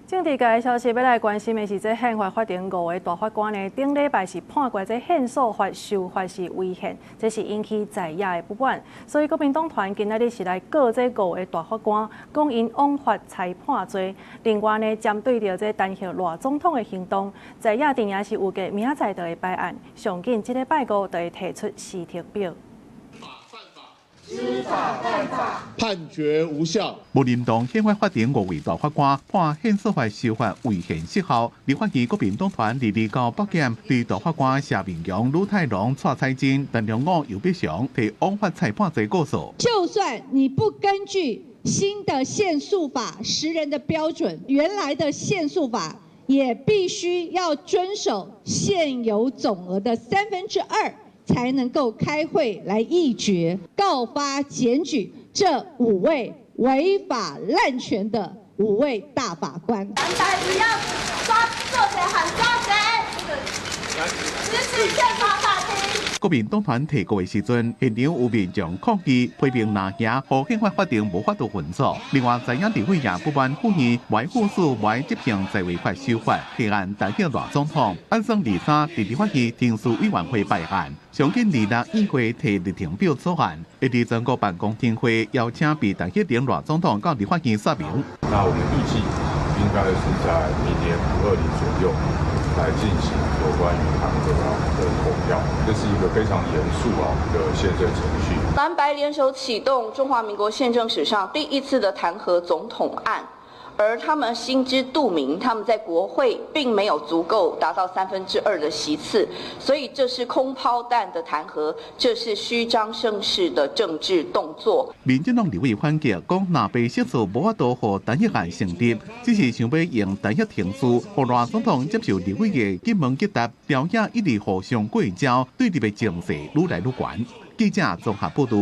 政治界的消息要来关心的是，这宪法法庭5位大法官呢，顶礼拜是判决这宪诉法修法是违宪，这是引起在野的不满。所以国民党团今仔日是来告这5位大法官，讲因枉法裁判罪。另外呢，针对着这弹劾赖总统的行动，在野阵营是预计明仔载就会摆案，上紧这礼拜5就会提出辞呈表。 知法犯法，判决无效。无认同宪法法庭5位大法官判宪诉法修法违宪失效，立法院国民党团日到北检对大法官谢明阳、卢泰龙、蔡彩金、陈良武、尤必祥提枉法裁判罪告诉。就算你不根据新的宪诉法10人的标准，原来的宪诉法也必须要遵守现有总额的2/3。 才能够开会来议决、告发、检举这5位违法滥权的5位大法官。蓝白不要抓做谁喊抓谁，支持宪法法庭。 国民党团提告的时阵，现场有民众抗议批评拿下，和宪法法庭无法度运作。另外，在野立委也不满呼吁外护士外执行在违法修法，提案弹劾赖总统。按算23伫立法院定数委员会摆案，上紧26议会提立庭表草案，一直全国办公厅会邀请被弹劾人赖总统到立法院说明。那我们预计应该是在明年520左右。 来进行有关于弹劾的投票，这是一个非常严肃的宪政程序。蓝白联手启动中华民国宪政史上第1次的弹劾总统案，而他们心知肚明，他们在国会并没有足够达到2/3的席次，所以这是空抛弹的弹劾，这是虚张声势的政治动作。民进党立委反击讲，若被申诉无法度和弹劾案成立，只是想要用弹劾停诉，和赖总统接受立委的紧问急答，朝野一直互相过招，对立的情势愈来愈悬。记者综合报道。